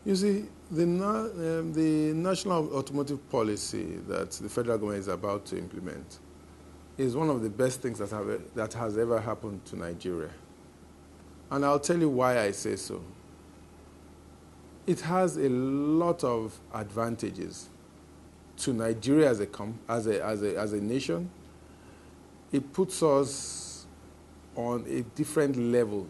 You see, the national automotive policy that the federal government is about to implement is one of the best things that has ever happened to Nigeria. And I'll tell you why I say so. It has a lot of advantages to Nigeria as a nation. It puts us on a different level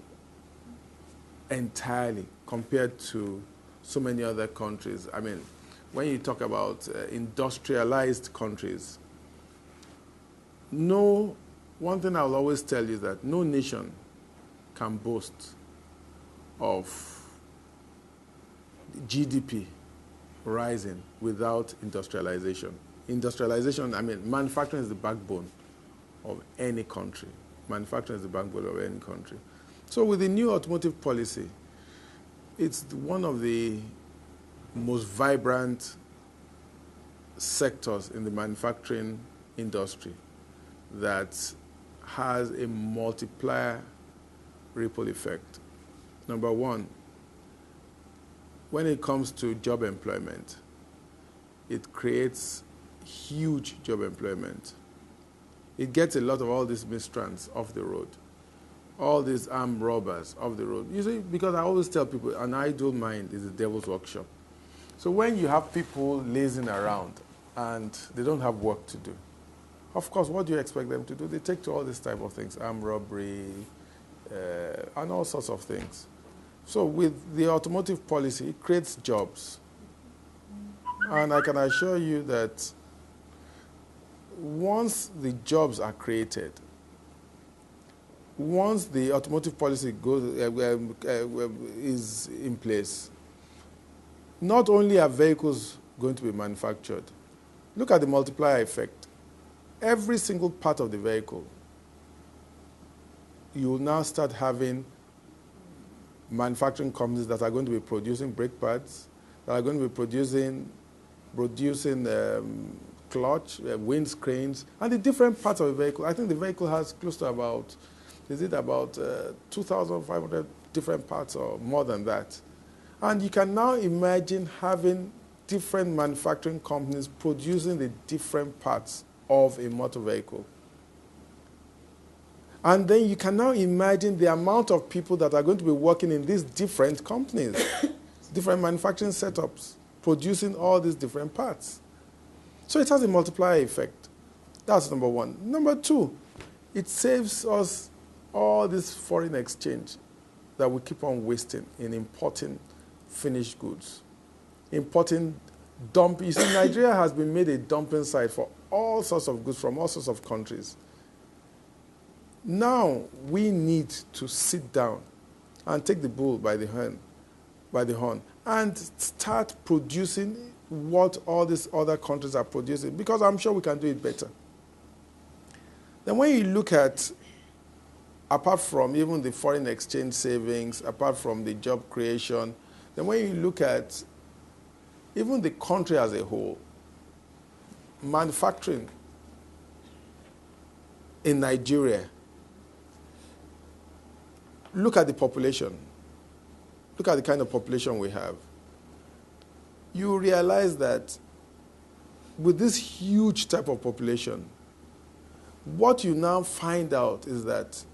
entirely compared to so many other countries. I mean, when you talk about industrialized countries, one thing I'll always tell you is that no nation can boast of GDP rising without industrialization. Industrialization, I mean, manufacturing is the backbone of any country. Manufacturing is the backbone of any country. So with the new automotive policy, it's one of the most vibrant sectors in the manufacturing industry that has a multiplier ripple effect. Number one, when it comes to job employment, it creates huge job employment. It gets a lot of all these migrants off the road, all these armed robbers off the road. You see, because I always tell people, an idle mind is the devil's workshop. So when you have people lazing around and they don't have work to do, of course, what do you expect them to do? They take to all these type of things, armed robbery, and all sorts of things. So with the automotive policy, it creates jobs. And I can assure you that once the jobs are created, once the automotive policy is in place, not only are vehicles going to be manufactured, look at the multiplier effect. Every single part of the vehicle, you will now start having manufacturing companies that are going to be producing brake pads, that are going to be producing clutch, windscreens, and the different parts of the vehicle. I think the vehicle has close to about 2,500 different parts or more than that. And you can now imagine having different manufacturing companies producing the different parts of a motor vehicle. And then you can now imagine the amount of people that are going to be working in these different companies, different manufacturing setups, producing all these different parts. So it has a multiplier effect. That's number one. Number two, it saves us all this foreign exchange that we keep on wasting in importing finished goods. Importing dumping. You see, Nigeria has been made a dumping site for all sorts of goods from all sorts of countries. Now we need to sit down and take the bull by the horn, and start producing what all these other countries are producing, because I'm sure we can do it better. Then when you look at, apart from even the foreign exchange savings, apart from the job creation, then when you look at even the country as a whole, manufacturing in Nigeria, look at the population. Look at the kind of population we have. You realize that with this huge type of population, what you now find out is that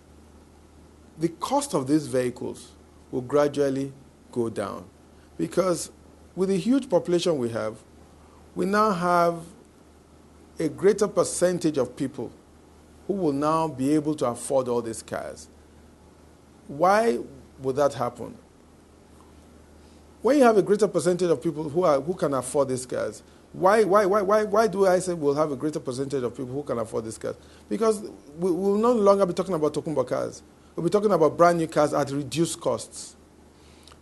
the cost of these vehicles will gradually go down. Because with the huge population we now have a greater percentage of people who will now be able to afford all these cars. Why would that happen? When you have a greater percentage of people who can afford these cars, why do I say we'll have a greater percentage of people who can afford these cars? Because we will no longer be talking about Tokumbo cars. We'll be talking about brand new cars at reduced costs.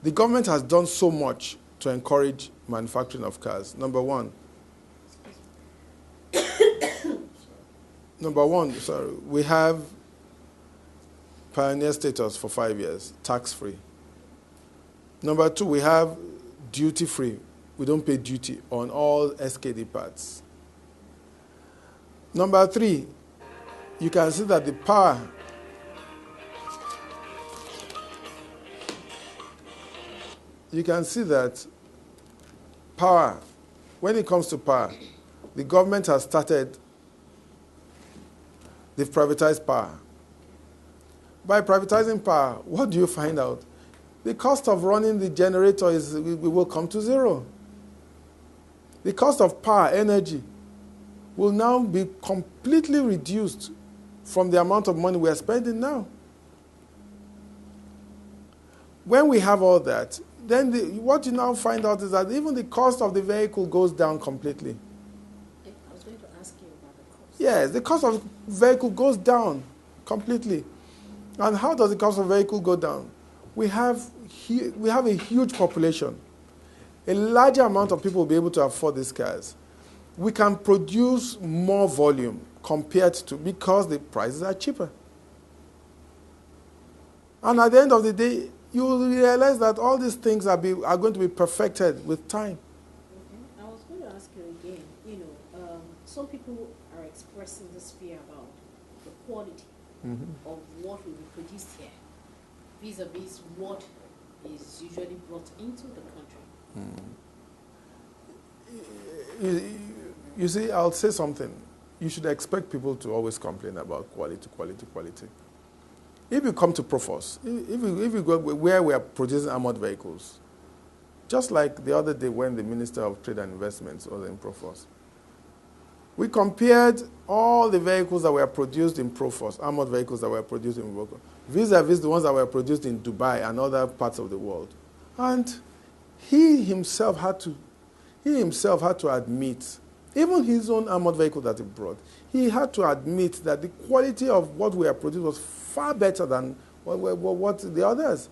The government has done so much to encourage manufacturing of cars. Number one, we have pioneer status for 5 years, tax-free. Number two, we have duty-free. We don't pay duty on all SKD parts. Number three, you can see that the power you can see that power, when it comes to power, the government has started, they've privatized power. By privatizing power, what do you find out? The cost of running the generator will come to zero. The cost of power, energy, will now be completely reduced from the amount of money we are spending now. When we have all that, then what you now find out is that even the cost of the vehicle goes down completely. I was going to ask you about the cost. Yes, the cost of the vehicle goes down completely. And how does the cost of vehicle go down? We have a huge population. A larger amount of people will be able to afford these cars. We can produce more volume compared to, because the prices are cheaper. And at the end of the day, you will realize that all these things are going to be perfected with time. Okay. I was going to ask you again, some people are expressing this fear about the quality of what will be produced here vis-a-vis what is usually brought into the country. You see, I'll say something. You should expect people to always complain about quality. If you come to Proforce, if you go where we are producing armored vehicles, just like the other day when the Minister of Trade and Investments was in Proforce, we compared all the vehicles that were produced in Proforce, armored vehicles that were produced in Proforce, vis-a-vis the ones that were produced in Dubai and other parts of the world. And he himself had to admit, even his own armored vehicle that he brought, he had to admit that the quality of what we are producing was far better than what the others.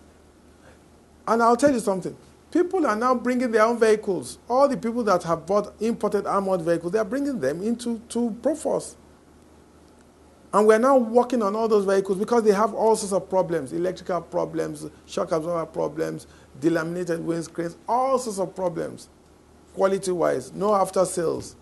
And I'll tell you something. People are now bringing their own vehicles. All the people that have bought imported armored vehicles, they are bringing them into Proforce. And we're now working on all those vehicles because they have all sorts of problems, electrical problems, shock absorber problems, delaminated windscreens, all sorts of problems, quality-wise, no after sales.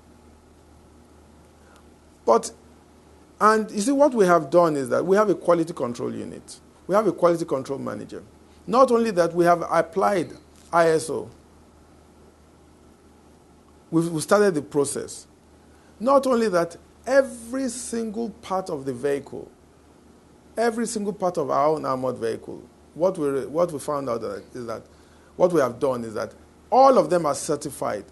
And you see, what we have done is that we have a quality control unit. We have a quality control manager. Not only that, we have applied ISO. We've started the process. Not only that, every single part of the vehicle, every single part of our own armored vehicle, what we found out is that what we have done is that all of them are certified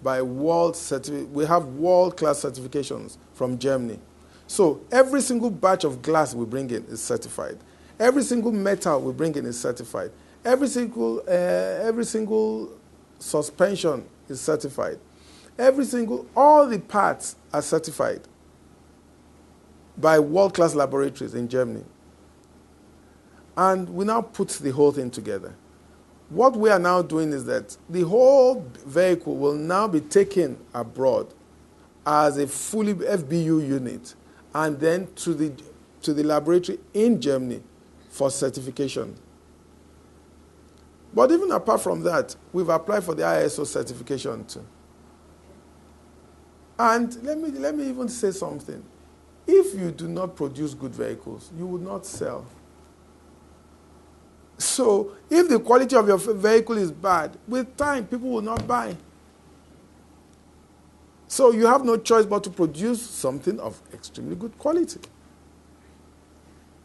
by we have world-class certifications from Germany. So every single batch of glass we bring in is certified. Every single metal we bring in is certified. Every single suspension is certified. All the parts are certified by world-class laboratories in Germany. And we now put the whole thing together. What we are now doing is that the whole vehicle will now be taken abroad as a fully FBU unit and then to the laboratory in Germany for certification. But even apart from that, we've applied for the ISO certification too. And let me even say something. If you do not produce good vehicles, you will not sell. So if the quality of your vehicle is bad, with time, people will not buy. So you have no choice but to produce something of extremely good quality.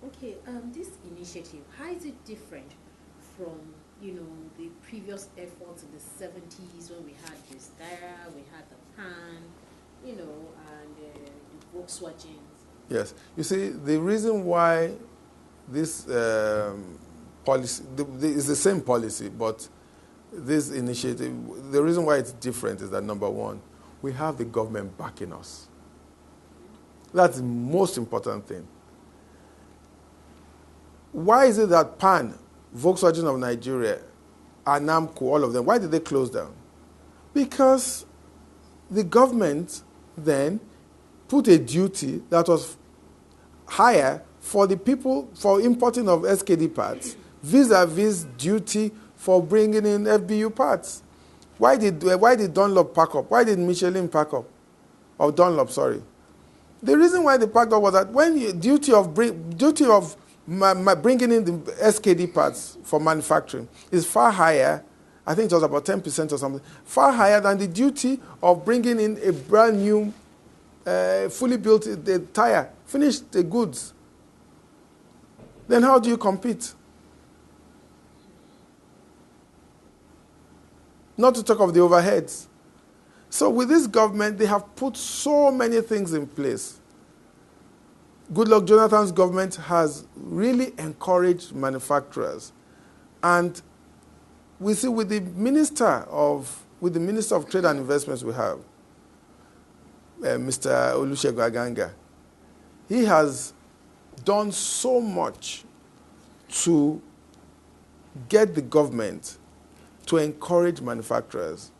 Okay, this initiative, how is it different from, the previous efforts in the 70s when we had the Steyr, we had the Pan, and the Volkswagens? Yes. You see, the reason why this policy is the same policy, but this initiative, the reason why it's different is that, number one, we have the government backing us. That's the most important thing. Why is it that Pan, Volkswagen of Nigeria, and Namco, all of them, why did they close down? Because the government then put a duty that was higher for the people, for importing of SKD parts, vis-a-vis duty for bringing in FBU parts. Why did Dunlop pack up? Why did Michelin pack up? Or Dunlop, sorry. The reason why they packed up was that when duty of bringing in the SKD parts for manufacturing is far higher I think it was about 10% or something, far higher than the duty of bringing in a brand new, fully built tire, finished the goods. Then how do you compete? Not to talk of the overheads. So with this government, they have put so many things in place. Goodluck Jonathan's government has really encouraged manufacturers. And we see with the Minister of Trade and Investments we have, Mr. Olusegun Aganga, he has done so much to get the government to encourage manufacturers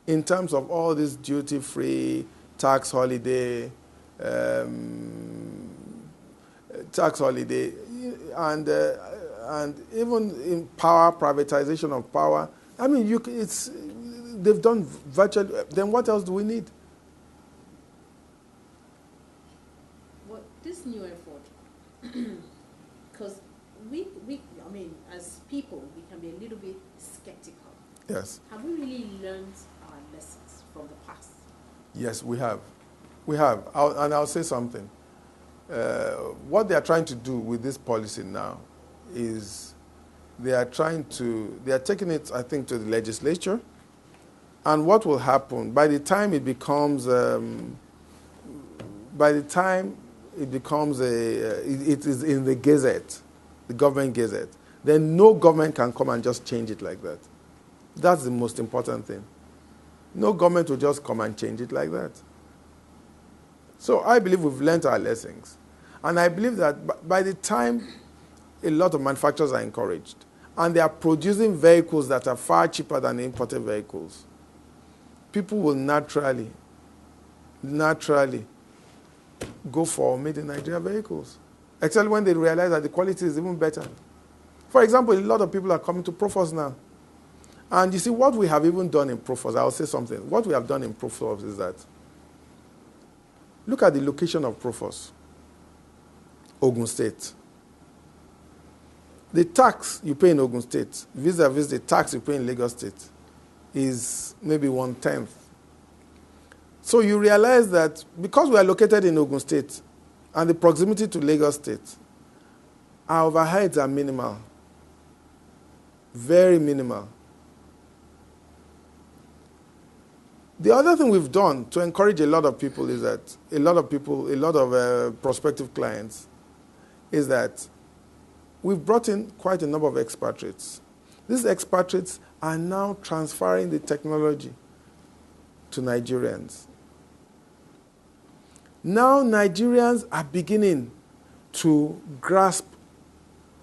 in terms of all this duty-free, tax holiday, and even in power, privatization of power. I mean, they've done virtually. Then what else do we need? Well, this new effort, because I mean, as people, we can be a little bit skeptical. Yes. Have we really learned our lessons from the past? Yes, we have. We have. I'll say something. What they are trying to do with this policy now is they are taking it, I think, to the legislature. And what will happen, by the time it becomes it is in the Gazette, the government Gazette, then no government can come and just change it like that. That's the most important thing. No government will just come and change it like that. So I believe we've learned our lessons. And I believe that by the time a lot of manufacturers are encouraged, and they are producing vehicles that are far cheaper than imported vehicles, people will naturally go for made in Nigeria vehicles. Except when they realize that the quality is even better. For example, a lot of people are coming to Proforce now. And you see, what we have even done in Proforce, I'll say something. What we have done in Proforce is that, look at the location of Proforce, Ogun State. The tax you pay in Ogun State, vis-a-vis the tax you pay in Lagos State, is maybe 1/10. So you realize that because we are located in Ogun State and the proximity to Lagos State, our overheads are minimal, very minimal. The other thing we've done to encourage a lot of people is that a lot of prospective clients, is that we've brought in quite a number of expatriates. These expatriates are now transferring the technology to Nigerians. Now Nigerians are beginning to grasp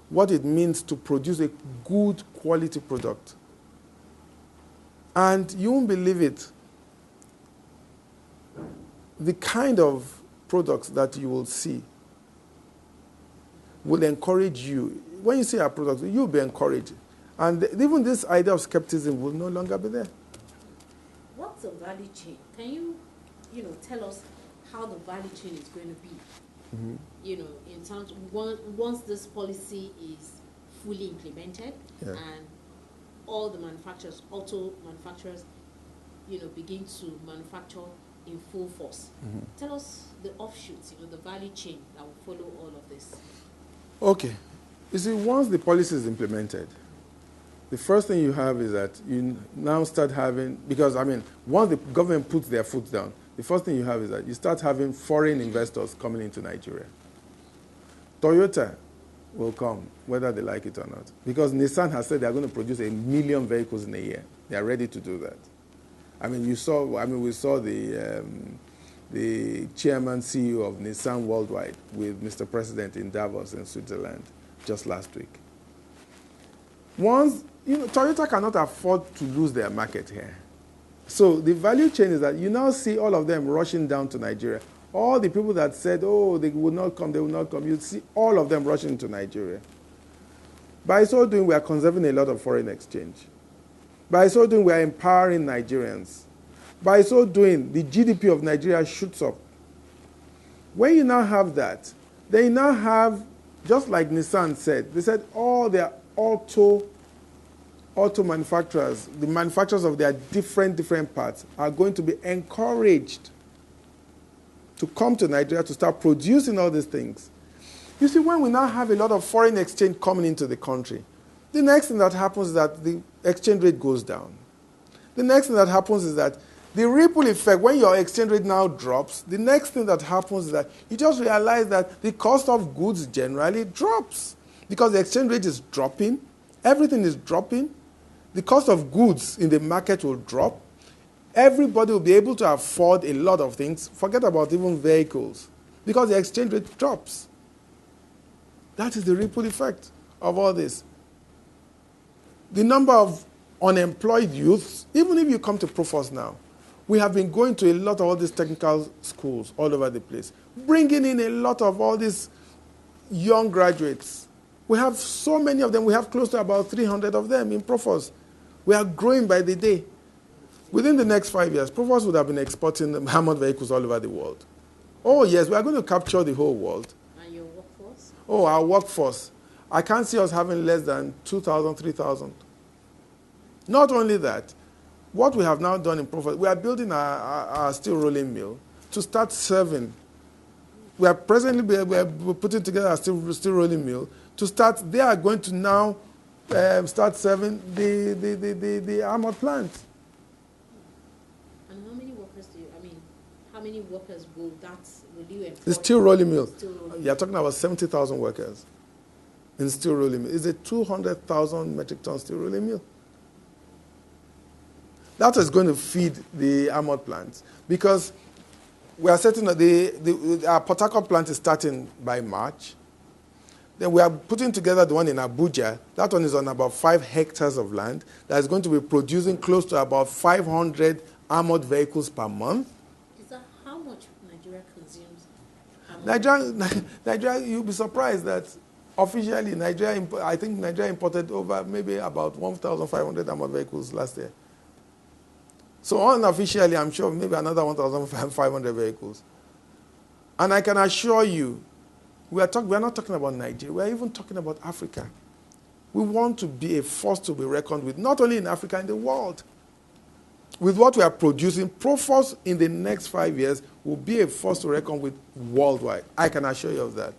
what it means to produce a good quality product. And you won't believe it, the kind of products that you will see will encourage you. When you see our products, you'll be encouraged. And even this idea of skepticism will no longer be there. What's the value chain? Can you tell us how the value chain is going to be? Mm-hmm. In terms of once this policy is fully implemented, yeah, and all the auto manufacturers, begin to manufacture in full force. Mm-hmm. Tell us the offshoots, the value chain that will follow all of this. Okay. You see, once the policy is implemented, the first thing you have is that you now start having, because, once the government puts their foot down, the first thing you have is that you start having foreign investors coming into Nigeria. Toyota will come, whether they like it or not, because Nissan has said they are going to produce 1 million vehicles in a year. They are ready to do that. We saw the chairman CEO of Nissan Worldwide with Mr. President in Davos in Switzerland just last week. Once, Toyota cannot afford to lose their market here. So the value chain is that you now see all of them rushing down to Nigeria. All the people that said, oh, they will not come, you see all of them rushing to Nigeria. By so doing, we are conserving a lot of foreign exchange. By so doing, we are empowering Nigerians. By so doing, the GDP of Nigeria shoots up. When you now have that, then you now have, just like Nissan said, they said all their auto auto manufacturers, the manufacturers of their different parts, are going to be encouraged to come to Nigeria to start producing all these things. You see, when we now have a lot of foreign exchange coming into the country, the next thing that happens is that the exchange rate goes down. The next thing that happens is that the ripple effect, when your exchange rate now drops, the next thing that happens is that you just realize that the cost of goods generally drops because the exchange rate is dropping, everything is dropping, the cost of goods in the market will drop, everybody will be able to afford a lot of things, forget about even vehicles, because the exchange rate drops. That is the ripple effect of all this. The number of unemployed youths, even if you come to Proforce now, we have been going to a lot of all these technical schools all over the place, bringing in a lot of all these young graduates. We have so many of them. We have close to about 300 of them in Proforce. We are growing by the day. Within the next 5 years, Proforce would have been exporting armored vehicles all over the world. Oh, yes, we are going to capture the whole world. And your workforce? Oh, our workforce. I can't see us having less than 2,000, 3,000. Not only that, what we have now done in Proforce, we are building our steel rolling mill to start serving. We are presently we're putting together a steel rolling mill to start. They are going to now start serving the armored plant. And how many workers how many workers will you employ? The steel rolling mill. Rolling You're talking about 70,000 workers in steel rolling mill. It's a 200,000 metric ton steel rolling mill. That is going to feed the armored plants because we are setting our Port Harcourt plant is starting by March. Then we are putting together the one in Abuja. That one is on about 5 hectares of land that is going to be producing close to about 500 armored vehicles per month. Is that how much Nigeria consumes? Nigeria, you'll be surprised that officially I think Nigeria imported over maybe about 1,500 armored vehicles last year. So unofficially, I'm sure maybe another 1,500 vehicles. And I can assure you, we are not talking about Nigeria. We are even talking about Africa. We want to be a force to be reckoned with, not only in Africa, in the world. With what we are producing, Proforce in the next 5 years will be a force to reckon with worldwide. I can assure you of that.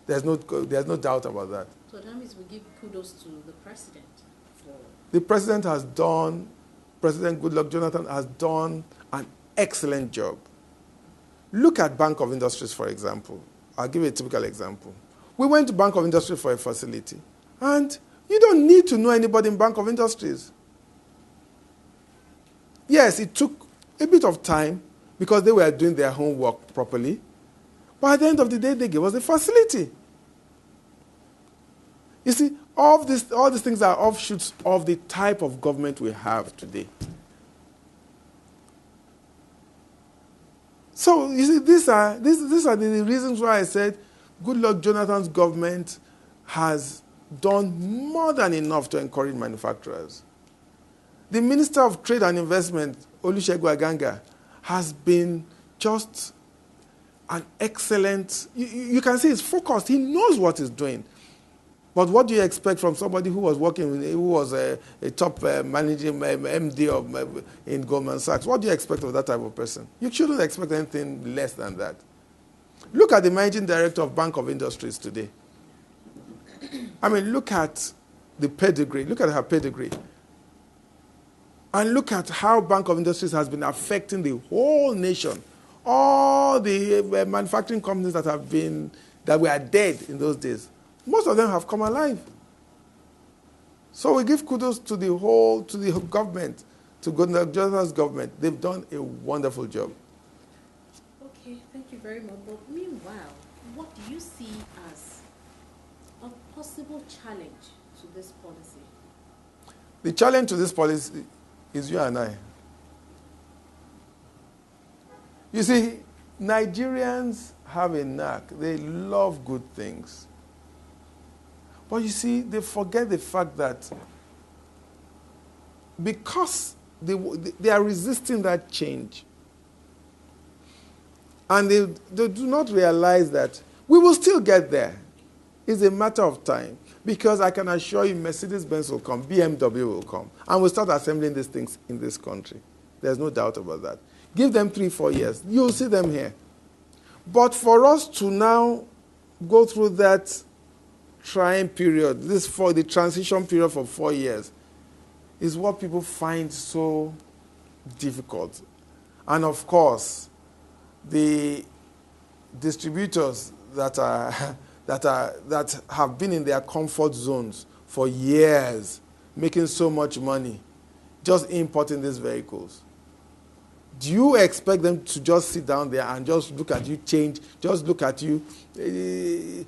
There's no doubt about that. So that means we give kudos to the president. The president has done... President Goodluck Jonathan has done an excellent job. Look at Bank of Industries, for example. I'll give you a typical example. We went to Bank of Industries for a facility, and you don't need to know anybody in Bank of Industries. Yes, it took a bit of time because they were doing their homework properly, but at the end of the day, they gave us the facility. You see, all these things are offshoots of the type of government we have today. So, you see, these are the reasons why I said Goodluck Jonathan's government has done more than enough to encourage manufacturers. The Minister of Trade and Investment, Olusegun Aganga, has been just an excellent... You can see he's focused. He knows what he's doing. But what do you expect from somebody who was a top managing MD in Goldman Sachs? What do you expect of that type of person? You shouldn't expect anything less than that. Look at the managing director of Bank of Industries today. I mean, look at the pedigree. Look at her pedigree. And look at how Bank of Industries has been affecting the whole nation. All the manufacturing companies that were dead in those days, most of them have come alive. So we give kudos to the government, to Goodluck Jonathan's government. They've done a wonderful job. Okay, thank you very much. But meanwhile, what do you see as a possible challenge to this policy? The challenge to this policy is you and I. You see, Nigerians have a knack. They love good things. But you see, they forget the fact that because they are resisting that change, and they do not realize that we will still get there. It's a matter of time. Because I can assure you Mercedes-Benz will come, BMW will come, and we'll start assembling these things in this country. There's no doubt about that. Give them 3-4 years. You'll see them here. But for us to now go through that trying period, the transition period for 4 years, is what people find so difficult. And of course, the distributors that have been in their comfort zones for years, making so much money, just importing these vehicles. Do you expect them to just sit down there and just look at you change, just look at you? They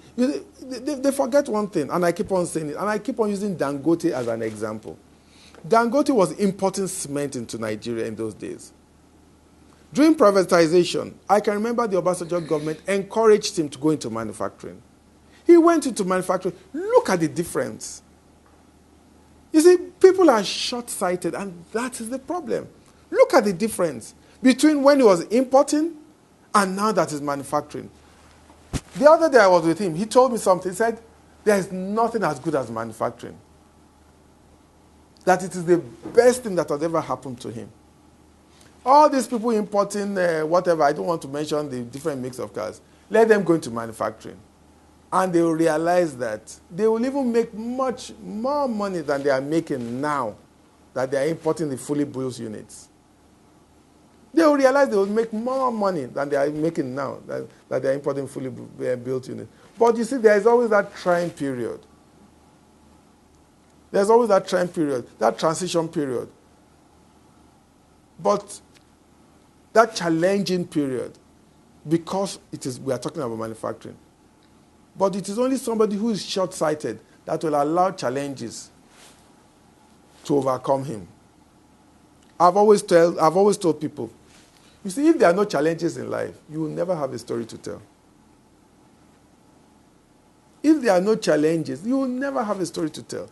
forget one thing, and I keep on saying it, and I keep on using Dangote as an example. Dangote was importing cement into Nigeria in those days. During privatization, I can remember the Obasanjo government encouraged him to go into manufacturing. He went into manufacturing. Look at the difference. You see, people are short-sighted, and that is the problem. Look at the difference between when he was importing and now that he's manufacturing. The other day I was with him. He told me something. He said, there is nothing as good as manufacturing. That it is the best thing that has ever happened to him. All these people importing whatever, I don't want to mention the different mix of cars, let them go into manufacturing. And they will realize that they will even make much more money than they are making now that they are importing the fully built units. They will realize they will make more money than they are making now that they are importing fully built units. But you see, there is always that trying period. There's always that trying period, that transition period. But that challenging period, because we are talking about manufacturing. But it is only somebody who is short-sighted that will allow challenges to overcome him. I've always told people, you see, if there are no challenges in life, you will never have a story to tell. If there are no challenges, you will never have a story to tell.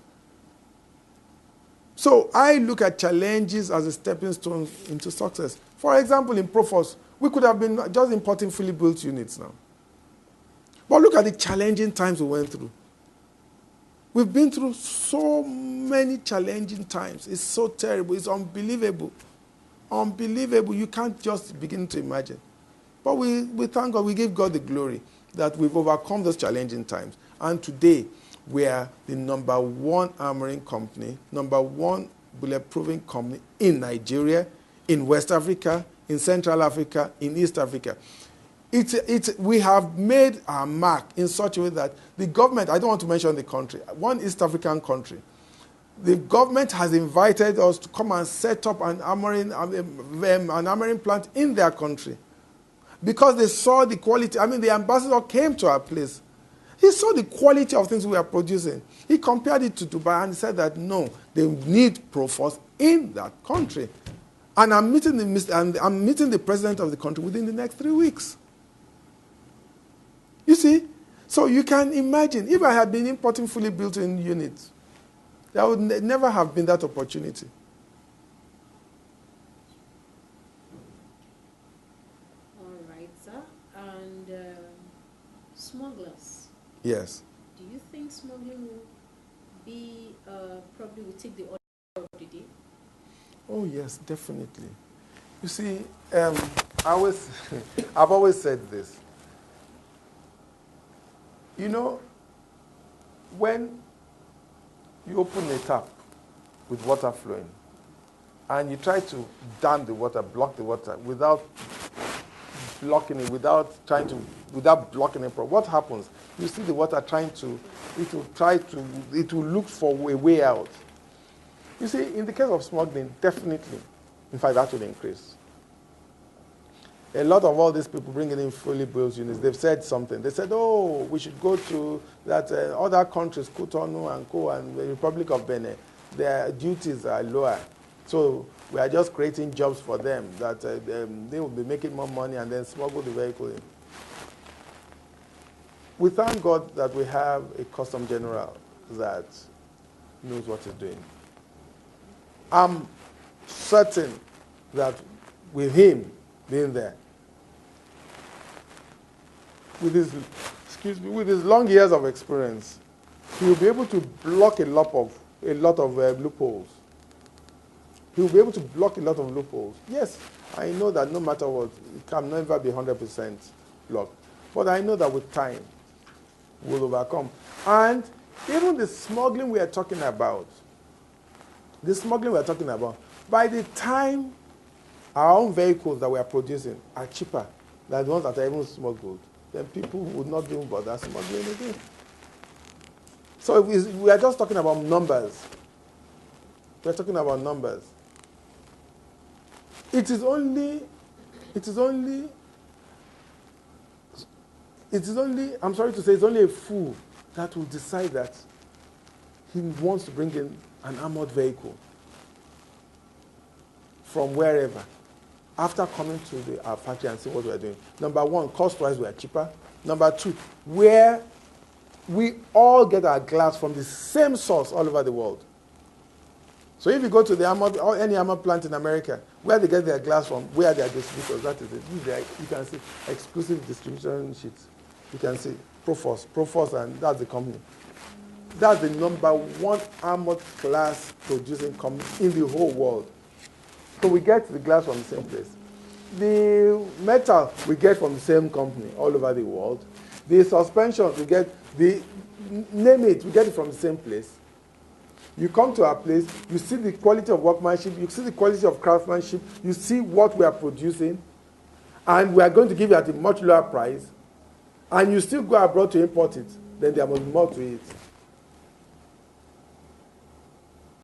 So I look at challenges as a stepping stone into success. For example, in Proforce, we could have been just importing fully built units now. But look at the challenging times we went through. We've been through so many challenging times. It's so terrible. It's unbelievable. Unbelievable. You can't just begin to imagine. But we thank God. We give God the glory that we've overcome those challenging times. And today, we are the #1 armoring company, #1 bulletproofing company in Nigeria, in West Africa, in Central Africa, in East Africa. We have made our mark in such a way that the government, I don't want to mention the country, one East African country, the government has invited us to come and set up an armoring plant in their country because they saw the quality. I mean, the ambassador came to our place. He saw the quality of things we are producing. He compared it to Dubai and said that, no, they need Proforce in that country. And I'm meeting the president of the country within the next 3 weeks. You see? So you can imagine, if I had been importing fully built-in units, there would never have been that opportunity. All right, sir. And smugglers. Yes. Do you think smuggling will be, probably will take the order of the day? Oh, yes, definitely. You see, I've always said this. You know, when you open a tap with water flowing and you try to dam the water, block the water without blocking it, without blocking it, what happens? You see the water it will look for a way out. You see, in the case of smuggling, definitely, in fact, that will increase. A lot of all these people bringing in fully built units, they've said something. They said, oh, we should go to that other countries, Cotonou and Co. and the Republic of Benin. Their duties are lower. So we are just creating jobs for them that they will be making more money and then smuggle the vehicle in. We thank God that we have a custom general that knows what he's doing. I'm certain that with him being there, with his excuse me, with his long years of experience, he will be able to block a lot of loopholes. He will be able to block a lot of loopholes. Yes, I know that no matter what, it can never be 100% blocked. But I know that with time, we'll overcome. And even the smuggling we are talking about, by the time our own vehicles that we are producing are cheaper than the ones that are even smuggled, then people would not even bother smuggling again. So we are just talking about numbers. We're talking about numbers. It is only, I'm sorry to say, it's only a fool that will decide that he wants to bring in an armored vehicle from wherever after coming to our factory and see what we're doing. Number one, cost-wise, we are cheaper. Number two, where we all get our glass from the same source all over the world. So if you go to the armored, or any armored plant in America, where they get their glass from, where they are distributors, that is it. You can see exclusive distribution sheets. You can see Proforce, and that's the company. That's the number one armored glass producing company in the whole world. So we get the glass from the same place. The metal we get from the same company all over the world. The suspension we get, name it, we get it from the same place. You come to our place, you see the quality of workmanship, you see the quality of craftsmanship, you see what we are producing, and we are going to give it at a much lower price, and you still go abroad to import it, then there must be more to it.